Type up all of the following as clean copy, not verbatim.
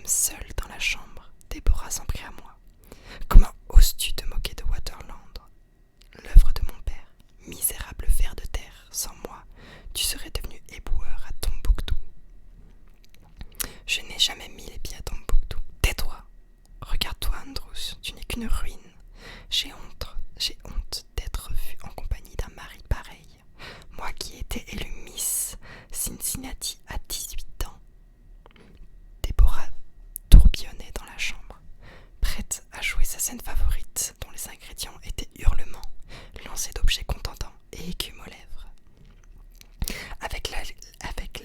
sommes seuls dans la chambre, Déborah s'en prit à moi. Comment oses-tu te moquer de Waterland, l'œuvre de mon père? Misérable ver de terre, sans moi, tu serais devenu éboueur à Tombouctou. Je n'ai jamais mis les pieds à Tombouctou. Tais-toi! Regarde-toi, Andrews, tu n'es qu'une ruine. J'ai honte d'être vue en compagnie d'un mari pareil. Moi qui ai été élue Miss Cincinnati à 18 ans. Déborah tourbillonnait dans la chambre, prête à jouer sa scène favorite dont les ingrédients étaient hurlements, lancers d'objets contentants et écume aux lèvres. Avec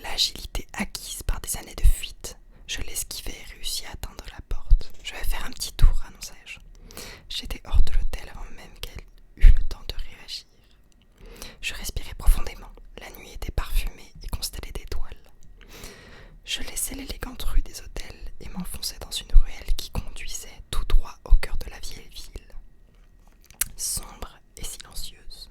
l'agilité acquise par des années de fuite, je l'esquivai et réussis à atteindre la porte. Je vais faire un petit tour, annonçai-je. J'étais hors de l'hôtel avant même qu'elle eût le temps de réagir. Je respirais profondément. La nuit était parfumée et constellée d'étoiles. Je laissai l'élégante rue des Hôtels et m'enfonçai dans une ruelle qui conduisait tout droit au cœur de la vieille ville, sombre et silencieuse.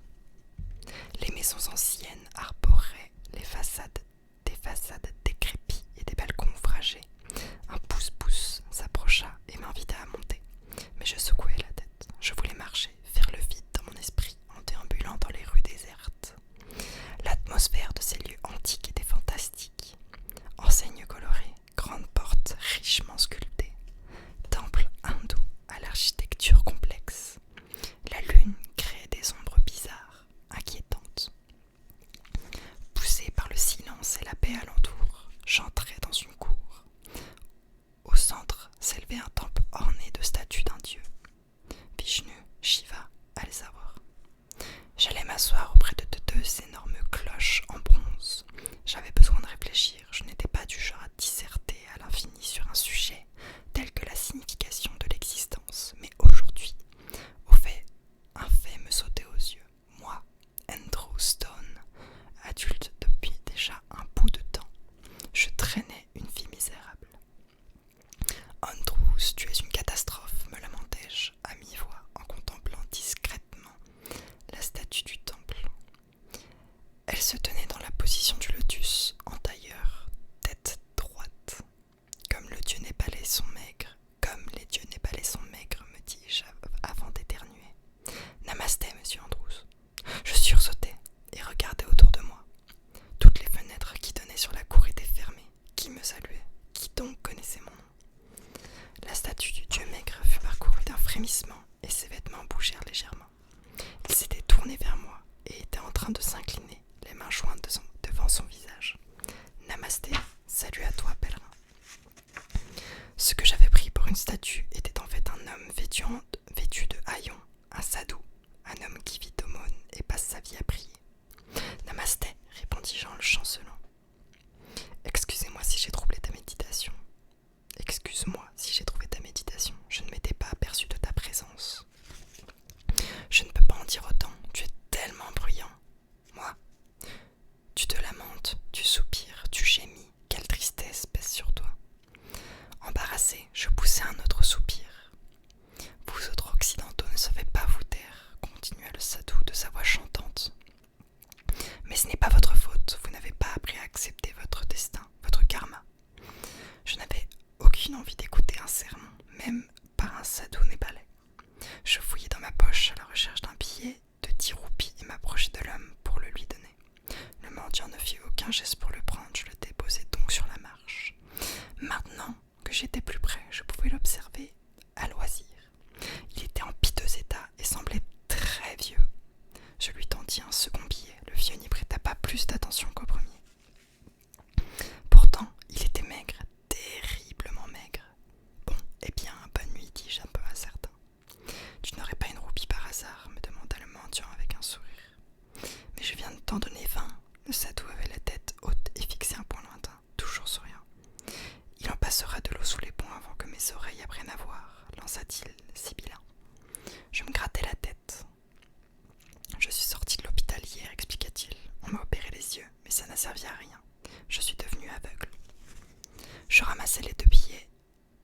Les maisons anciennes arboraient des façades décrépies et des balcons ouvragés. Un pouce-pouce s'approcha et m'invita à monter, mais je secouai la tête. Je voulais marcher, faire le vide dans mon esprit en déambulant dans les rues désertes. L'atmosphère de ces lieux antiques était fantastique. Enseignes colorées, grandes portes richement sculptées, temples hindous à l'architecture complexe. La lune créait des ombres bizarres, inquiétantes. Poussé par le silence et la paix alentour, j'entrai dans une cour. Au centre s'élevait un temple orné de statues d'un dieu. Vishnu, Shiva, allez savoir. J'allais m'asseoir auprès de deux énormes cloches en bronze. J'avais besoin de réfléchir, je n'étais pas du genre à disserter à l'infini sur un sujet tel que la signification de l'existence. Mais aujourd'hui, un fait me sautait aux yeux. Moi, Andrew Stone, adulte depuis déjà un bout de temps, je traînais une fille misérable. Andrews, tu es une catastrophe, me lamentai-je à mi-voix en contemplant discrètement la statue du temple. Elle se tenait dans la position du lotus, en tailleur, tête droite. Comme le dieu népalais sont maigres, me dis-je avant d'éternuer. Namasté, monsieur Andrews. Je sursautai et regardai autour de moi. Toutes les fenêtres qui donnaient sur la cour étaient fermées. Qui me saluait? Qui donc connaissait mon nom? La statue du dieu maigre fut parcourue d'un frémissement et ses vêtements bougèrent légèrement. Il s'était tourné vers moi et était en train de s'incliner, les mains jointes devant son visage. Namasté, salut à toi, pèlerin. Ce que j'avais pris pour une statue était en fait un homme vêtu de haillons, un sadhu, un homme qui vit d'aumône et passe sa vie à prier. Namasté, répondis-je en le chancelant. Excusez-moi si j'ai troublé ta méditation. Excuse-moi si j'ai trouvé ta méditation. Je ne m'étais pas aperçu de ta présence. Je ne peux pas en dire autant. Tu es tellement bruyant. Moi, tu te lamentes, tu soupires, tu gémis. Quelle tristesse pèse sur toi. Embarrassé, je poussai un autre soupir. Vous autres occidentaux ne savez pas vous taire, continua le sadhu de sa voix chantante. Mais ce n'est pas votre faute, vous n'avez pas appris à accepter votre destin, votre karma. Je n'avais aucune envie d'écouter un sermon, même par un sadhu népalais. Je fouillai dans ma poche à la recherche d'un billet de 10 roupies et m'approchai de l'homme pour le lui donner. Le mendiant ne fit aucun geste pour le prendre, je le déposai donc sur la marche. Maintenant que j'étais plus près, je pouvais l'observer à loisir. Il était en piteux état et semblait très vieux. Je lui tendis un second billet. Le vieux n'y prêta pas plus d'attention qu'au premier. Pourtant, il était maigre, terriblement maigre. Bon, eh bien, bonne nuit, dis-je un peu incertain. Tu n'aurais pas une roupie par hasard, me demanda le mendiant avec un sourire. Mais je viens de t'en donner 20. Le sadhu avait la tête haute et fixait un point lointain, toujours souriant. Il en passera de l'eau sous les ponts avant que mes oreilles apprennent à voir, lança-t-il, sibilant. Je me grattai la tête. Je suis sorti de l'hôpital hier, expliqua-t-il. On m'a opéré les yeux, mais ça n'a servi à rien. Je suis devenu aveugle. Je ramassai les 2 billets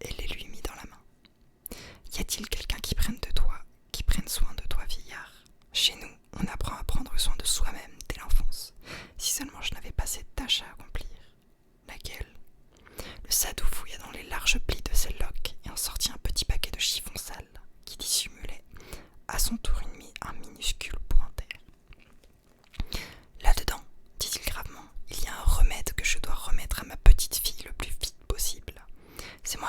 et les lui mis dans la main. Y a-t-il quelqu'un qui prenne soin de toi, vieillard? Chez nous, on apprend à prendre soin de soi-même dès l'enfance. Si seulement je n'avais pas cette tâche à accomplir. Laquelle? Le sadhu fouilla dans les larges plis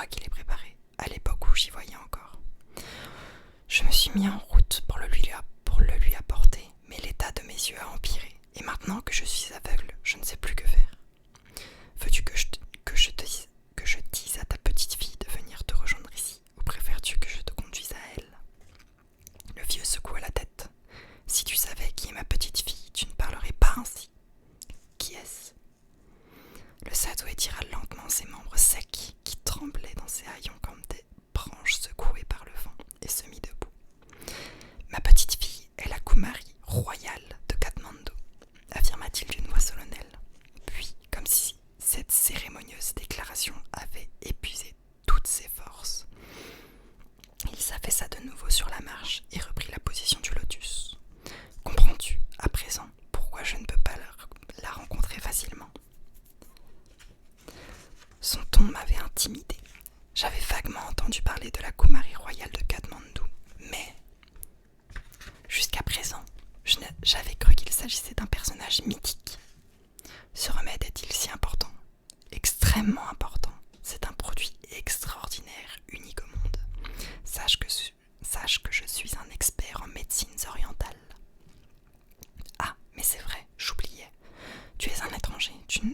moi qui l'ai préparé, à l'époque où j'y voyais encore. Je me suis mis en route pour le lui apporter, mais l'état de mes yeux a empiré, et maintenant que je suis aveugle, je ne sais plus que faire. Veux-tu que je dise à ta petite fille de venir te rejoindre ici, ou préfères-tu que je te conduise à elle? Le vieux secoua la tête. Si tu savais qui est ma petite fille, tu ne parlerais pas ainsi. Qui est-ce? Le Sadou étira lentement ses membres secs qui tremblaient dans ses haillons comme des branches secouées par le vent et se mit debout. Ma petite fille est la Kumari royale de Katmandou, affirma-t-il d'une voix solennelle. Puis, comme si cette cérémonieuse déclaration avait épuisé toutes ses forces, il s'affaissa de nouveau sur la marche et reprit la position du lotus. Comprends-tu, à présent, pourquoi je ne peux pas la rencontrer facilement? Son ton m'avait intimidé. J'avais vaguement entendu parler de la Kumari royale de Katmandou, mais jusqu'à présent, j'avais cru qu'il s'agissait d'un personnage mythique. Ce remède est-il si important? Extrêmement important. C'est un produit extraordinaire, unique au monde. Sache que je suis un expert en médecines orientales. Ah, mais c'est vrai, j'oubliais. Tu es un étranger, tu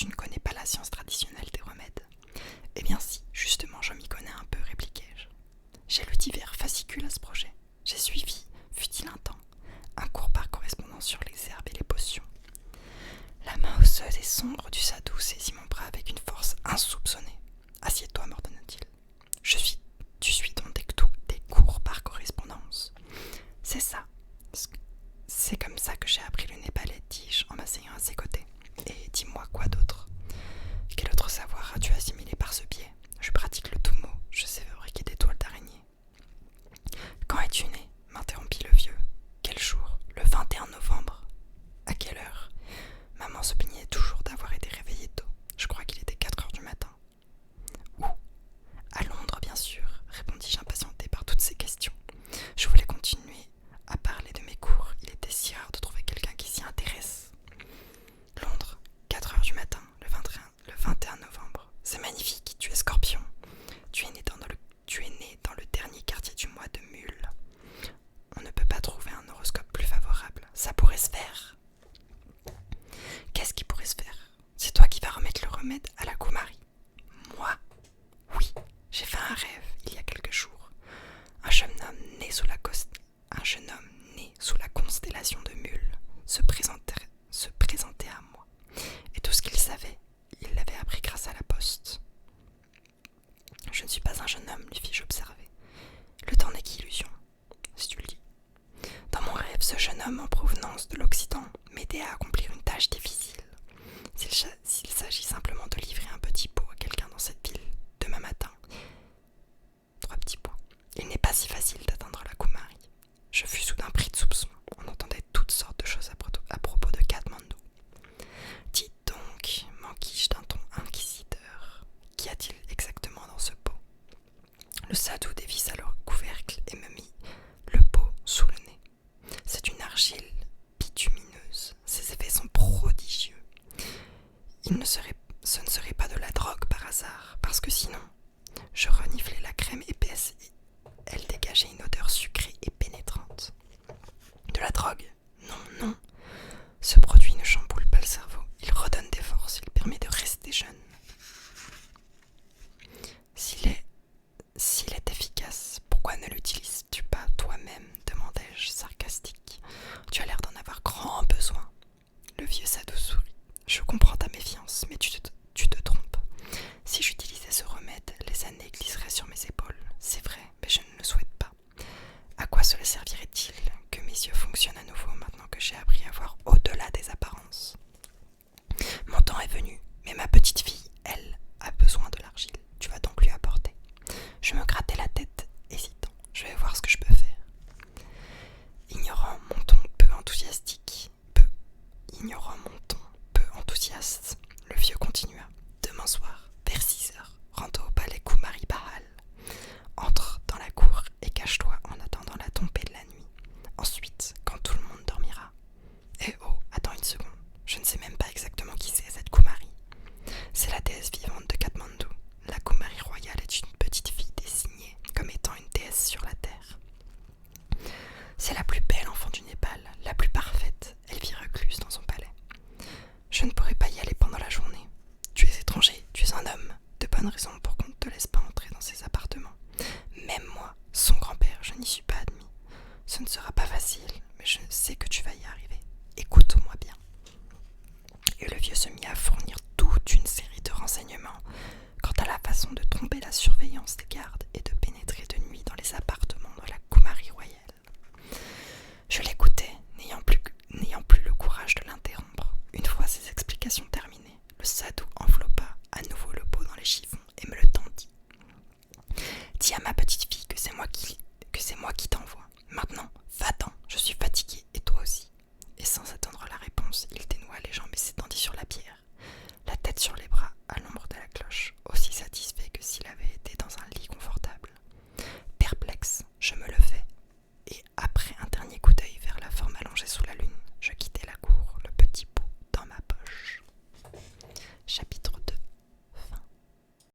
ne connais pas la science traditionnelle des remèdes. Eh bien si, justement, je m'y connais un peu, répliquai-je. J'ai lu divers fascicules à ce projet. J'ai suivi, fut-il un temps, un cours par correspondance sur les herbes et les potions. La main osseuse et sombre du Sadou saisit mon bras avec une force insoupçonnée. Assieds-toi, m'ordonna-t-il. Tu suis donc des cours par correspondance. C'est ça. C'est comme ça que j'ai appris le népalais, dis-je en m'asseyant à ses côtés. Et dis-moi quoi d'autre? Quel autre savoir as-tu assimilé par ce biais? Je pratique le Tumo, je sais fabriquer des toiles d'araignée. Quand es-tu né? M'interrompit le vieux. Quel jour? Le 21 novembre. À quelle heure? Maman se plaignait toujours d'avoir été réveillée tôt. Je crois qu'il était 4 heures du matin. Où? À Londres, bien sûr, répondis-je impatienté par toutes ces questions. Je voulais continuer à parler de mes cours. Il était si rare de trouver quelqu'un qui s'y intéresse. Londres, 4 heures du matin, le 21 novembre. C'est magnifique, tu es Scorpion. Tu es né dans le dernier quartier du mois de Mule. On ne peut pas trouver un horoscope plus favorable. Ça pourrait se faire. Qu'est-ce qui pourrait se faire? C'est toi qui vas remettre le remède à la Kumari. Moi? Oui, j'ai fait un rêve il y a quelques jours. Un jeune homme né sous la constellation de Mule se présentait à moi. Et tout ce qu'il savait, il l'avait appris grâce à la poste. Je ne suis pas un jeune homme, lui fis-je observer. Le temps n'est qu'illusion, si tu le dis. Dans mon rêve, ce jeune homme en provenance de l'Occident m'aidait à accomplir une tâche difficile. S'il s'agit simplement de livrer un petit pot à quelqu'un dans cette ville demain matin, 3 petits pots, il n'est pas si facile d'atteindre la Kumari. Je fus soudain pris de soupçons. On entendait toutes sortes de choses à propos de Katmandou. Dites donc, m'enquis-je d'un ton inquisiteur, qu'y a-t-il exactement dans ce pot? Le Sadou dévissa le couvercle et me mit le pot sous le nez. C'est une argile bitumineuse. Ses effets sont prodigieux. Ce ne serait pas de la drogue par hasard, parce que sinon, je reniflais la crème épaisse et elle dégageait une odeur sucrée et pénétrante. De la drogue? Non, non. Ce produit ne chamboule pas le cerveau. Il redonne des forces, il permet de rester jeune. S'il est efficace, pourquoi ne l'utilises-tu pas toi-même? Demandai-je sarcastique. Tu as l'air d'en avoir grand besoin. Le vieux Sadou sourit. Je comprends ta méfiance, mais tu te trompes. Si j'utilisais ce remède, les années glisseraient sur te laisse pas entrer dans ses appartements. Même moi, son grand-père, je n'y suis pas admis. Ce ne sera pas facile, mais je sais que tu vas y arriver. Écoute-moi bien. » Et le vieux se mit à fournir toute une série de renseignements quant à la façon de tromper la surveillance des gardes et de pénétrer de nuit dans les appartements de la Coumarie royale. Je l'écoutais, n'ayant plus le courage de l'interrompre. Une fois ses explications terminées,